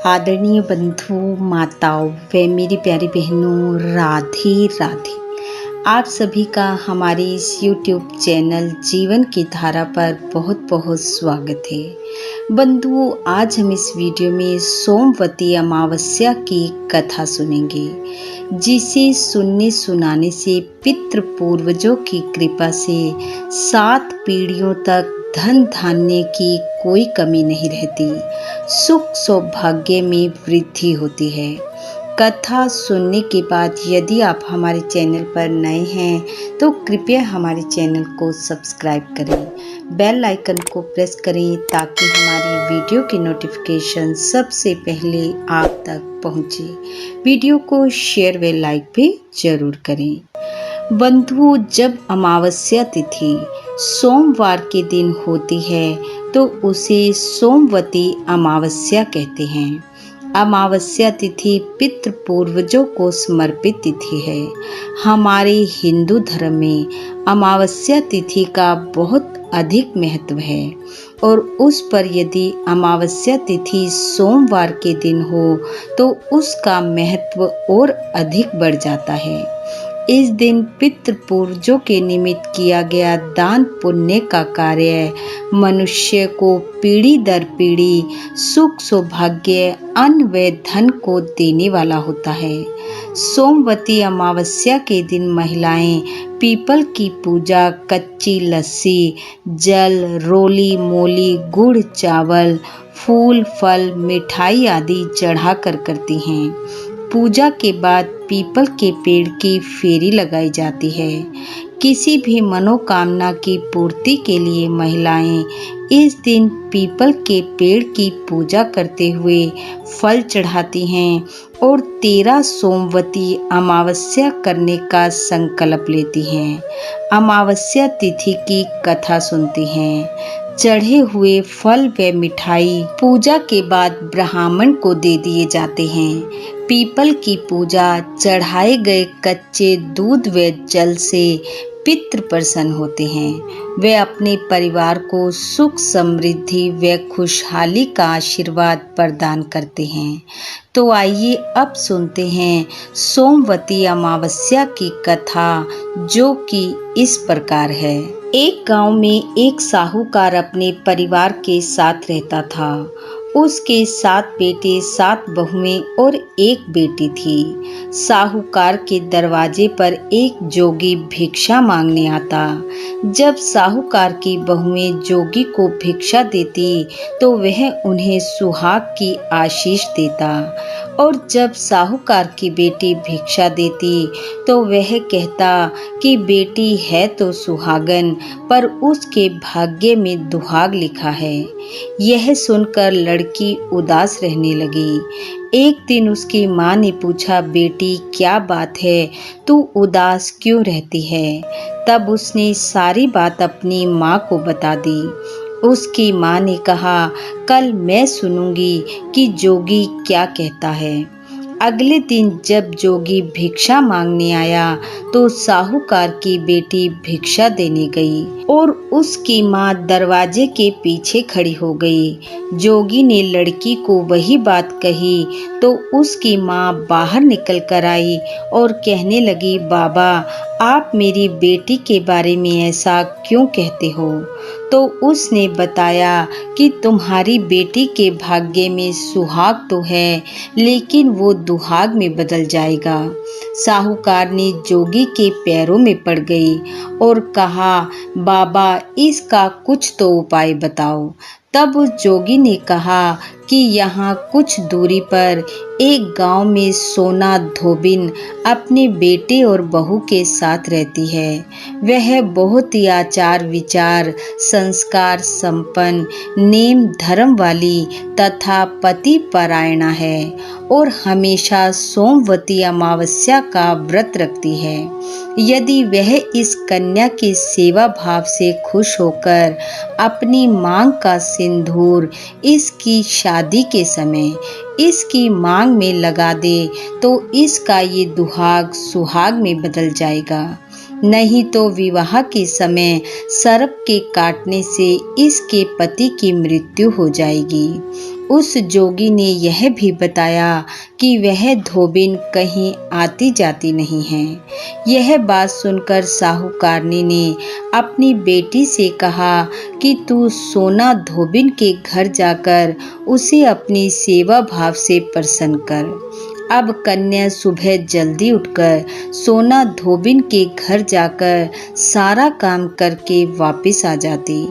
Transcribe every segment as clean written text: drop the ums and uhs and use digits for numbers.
आदरणीय बंधु माताओं व मेरी प्यारी बहनों, राधे राधे। आप सभी का हमारे इस YouTube चैनल जीवन की धारा पर बहुत बहुत स्वागत है। बंधुओं, आज हम इस वीडियो में सोमवती अमावस्या की कथा सुनेंगे, जिसे सुनने सुनाने से पितृ पूर्वजों की कृपा से 7 पीढ़ियों तक धन धान्य की कोई कमी नहीं रहती, सुख सौभाग्य में वृद्धि होती है। कथा सुनने के बाद यदि आप हमारे चैनल पर नए हैं तो कृपया हमारे चैनल को सब्सक्राइब करें, बेल आइकन को प्रेस करें ताकि हमारी वीडियो की नोटिफिकेशन सबसे पहले आप तक पहुंचे। वीडियो को शेयर व लाइक भी जरूर करें। बंधुओं, जब अमावस्या तिथि सोमवार के दिन होती है तो उसे सोमवती अमावस्या कहते हैं। अमावस्या तिथि पितृ पूर्वजों को समर्पित तिथि है। हमारे हिंदू धर्म में अमावस्या तिथि का बहुत अधिक महत्व है और उस पर यदि अमावस्या तिथि सोमवार के दिन हो तो उसका महत्व और अधिक बढ़ जाता है। इस दिन पितृ पूर्वजों के निमित्त किया गया दान पुण्य का कार्य मनुष्य को पीढ़ी दर पीढ़ी सुख सौभाग्य अन्न व धन को देने वाला होता है। सोमवती अमावस्या के दिन महिलाएं पीपल की पूजा कच्ची लस्सी, जल, रोली मोली, गुड़, चावल, फूल, फल, मिठाई आदि चढ़ाकर करती हैं। पूजा के बाद पीपल के पेड़ की फेरी लगाई जाती है। किसी भी मनोकामना की पूर्ति के लिए महिलाएं इस दिन पीपल के पेड़ की पूजा करते हुए फल चढ़ाती हैं और 13 सोमवती अमावस्या करने का संकल्प लेती हैं। अमावस्या तिथि की कथा सुनती हैं। चढ़े हुए फल व मिठाई पूजा के बाद ब्राह्मण को दे दिए जाते हैं। पीपल की पूजा चढ़ाए गए कच्चे दूध व जल से पितृ प्रसन्न होते हैं। वे अपने परिवार को सुख समृद्धि व खुशहाली का आशीर्वाद प्रदान करते हैं। तो आइए अब सुनते हैं सोमवती अमावस्या की कथा, जो कि इस प्रकार है। एक गांव में एक साहूकार अपने परिवार के साथ रहता था। उसके 7 बेटे 7 बहुएं और एक बेटी थी। साहूकार के दरवाजे पर एक जोगी भिक्षा मांगने आता। जब साहूकार की बहुएं जोगी को भिक्षा देती तो वह उन्हें सुहाग की आशीष देता, और जब साहूकार की बेटी भिक्षा देती तो वह कहता कि बेटी है तो सुहागन, पर उसके भाग्य में दुहाग लिखा है। यह सुनकर लड़की उदास रहने लगी। एक दिन उसकी माँ ने पूछा, बेटी क्या बात है, तू उदास क्यों रहती है? तब उसने सारी बात अपनी माँ को बता दी। उसकी माँ ने कहा, कल मैं सुनूंगी कि जोगी क्या कहता है। अगले दिन जब जोगी भिक्षा मांगने आया तो साहूकार की बेटी भिक्षा देने गई और उसकी माँ दरवाजे के पीछे खड़ी हो गई। जोगी ने लड़की को वही बात कही तो उसकी माँ बाहर निकल कर आई और कहने लगी, बाबा आप मेरी बेटी के बारे में ऐसा क्यों कहते हो? तो उसने बताया कि तुम्हारी बेटी के भाग्य में सुहाग तो है, लेकिन वो दुहाग में बदल जाएगा। साहूकार ने जोगी के पैरों में पड़ गई और कहा, बाबा इसका कुछ तो उपाय बताओ। तब उस जोगी ने कहा कि यहाँ कुछ दूरी पर एक गांव में सोना धोबिन अपने बेटे और बहू के साथ रहती है। वह बहुत ही आचार विचार संस्कार संपन्न, नेम धर्म वाली तथा पति परायणा है और हमेशा सोमवती अमावस्या का व्रत रखती है। यदि वह इस कन्या के सेवा भाव से खुश होकर अपनी मांग का सिंदूर इसकी शादी के समय इसकी मांग में लगा दे तो इसका ये दुहाग सुहाग में बदल जाएगा, नहीं तो विवाह के समय सर्प के काटने से इसके पति की मृत्यु हो जाएगी। उस जोगी ने यह भी बताया कि वह धोबिन कहीं आती जाती नहीं है। यह बात सुनकर साहूकारनी ने अपनी बेटी से कहा कि तू सोना धोबिन के घर जाकर उसे अपनी सेवा भाव से प्रसन्न कर। अब कन्या सुबह जल्दी उठकर सोना धोबिन के घर जाकर सारा काम करके वापस आ जाती।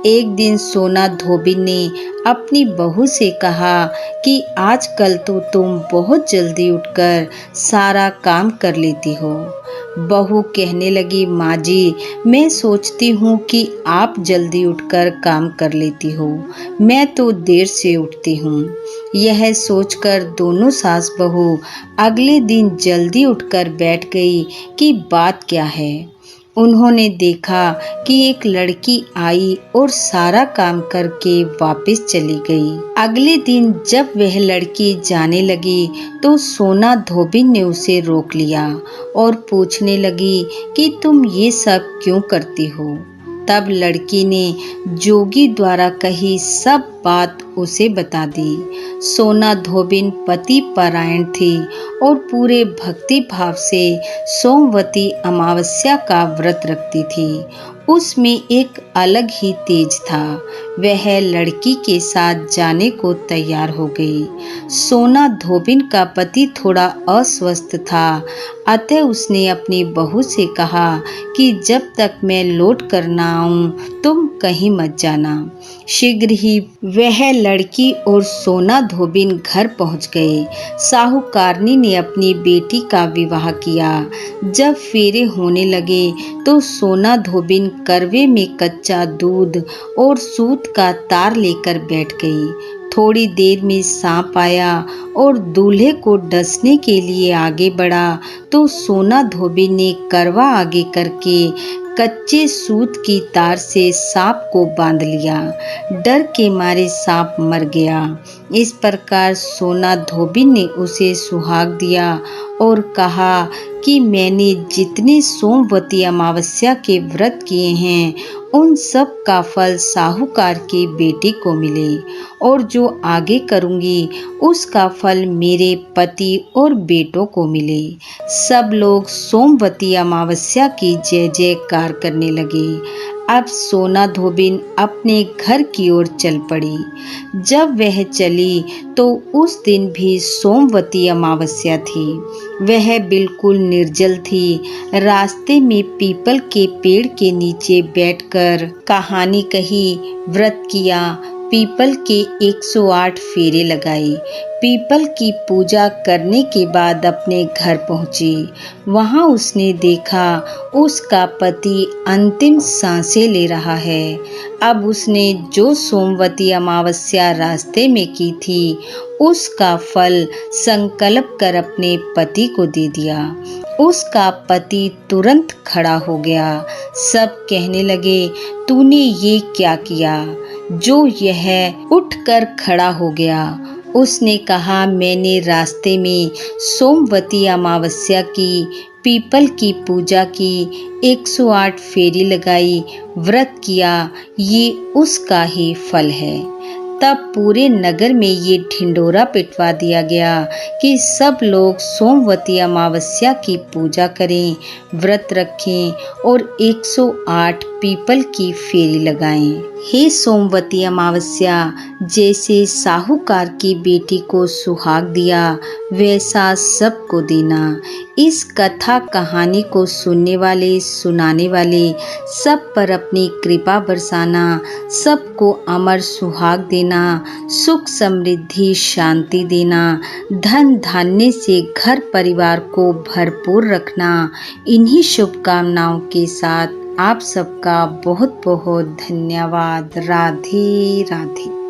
एक दिन सोना धोबिन ने अपनी बहू से कहा कि आजकल तो तुम बहुत जल्दी उठकर सारा काम कर लेती हो। बहू कहने लगी, माँ जी, मैं सोचती हूँ कि आप जल्दी उठकर काम कर लेती हो, मैं तो देर से उठती हूँ। यह सोचकर दोनों सास बहू अगले दिन जल्दी उठकर बैठ गई कि बात क्या है। उन्होंने देखा कि एक लड़की आई और सारा काम करके वापस चली गई। अगले दिन जब वह लड़की जाने लगी तो सोना धोबिन ने उसे रोक लिया और पूछने लगी कि तुम ये सब क्यों करती हो। तब लड़की ने जोगी द्वारा कही सब बात उसे बता दी। सोना धोबिन पति परायण थी और पूरे भक्ति भाव से सोमवती अमावस्या का व्रत रखती थी। उसमें एक अलग ही तेज था। वह लड़की के साथ जाने को तैयार हो गई। सोना धोबिन का पति थोड़ा अस्वस्थ था, अतः उसने अपनी बहू से कहा कि जब तक मैं लौट कर ना आऊं तुम कहीं मत जाना। शीघ्र ही वह लड़की और सोना धोबिन घर पहुंच गए। साहूकारनी ने अपनी बेटी का विवाह किया। जब फेरे होने लगे तो सोना धोबिन करवे में कच्चा दूध और सूत का तार लेकर बैठ गई। थोड़ी देर में सांप आया और दूल्हे को डसने के लिए आगे बढ़ा तो सोना धोबिन ने करवा आगे करके कच्चे सूत की तार से सांप को बांध लिया। डर के मारे सांप मर गया। इस प्रकार सोना धोबिन ने उसे सुहाग दिया और कहा कि मैंने जितने सोमवती अमावस्या के व्रत किए हैं उन सब का फल साहूकार की बेटी को मिले और जो आगे करूंगी उसका फल मेरे पति और बेटों को मिले। सब लोग सोमवती अमावस्या की जय जयकार करने लगे। अब सोना धोबिन अपने घर की ओर चल पड़ी। जब वह चली तो उस दिन भी सोमवती अमावस्या थी। वह बिल्कुल निर्जल थी। रास्ते में पीपल के पेड़ के नीचे बैठकर कहानी कही, व्रत किया, पीपल के 108 फेरे लगाए। पीपल की पूजा करने के बाद अपने घर पहुंची। वहां उसने देखा उसका पति अंतिम सांसें ले रहा है। अब उसने जो सोमवती अमावस्या रास्ते में की थी उसका फल संकल्प कर अपने पति को दे दिया। उसका पति तुरंत खड़ा हो गया। सब कहने लगे, तूने ये क्या किया जो यह उठकर खड़ा हो गया। उसने कहा, मैंने रास्ते में सोमवती अमावस्या की, पीपल की पूजा की, 108 फेरी लगाई, व्रत किया, ये उसका ही फल है। तब पूरे नगर में ये ढिंढोरा पिटवा दिया गया कि सब लोग सोमवती अमावस्या की पूजा करें, व्रत रखें और 108 पीपल की फेरी लगाएं। हे सोमवती अमावस्या, जैसे साहूकार की बेटी को सुहाग दिया वैसा सबको देना। इस कथा कहानी को सुनने वाले सुनाने वाले सब पर अपनी कृपा बरसाना, सबको अमर सुहाग देना, सुख समृद्धि शांति देना, धन धान्य से घर परिवार को भरपूर रखना। इन्हीं शुभकामनाओं के साथ आप सबका बहुत बहुत धन्यवाद। राधे राधे।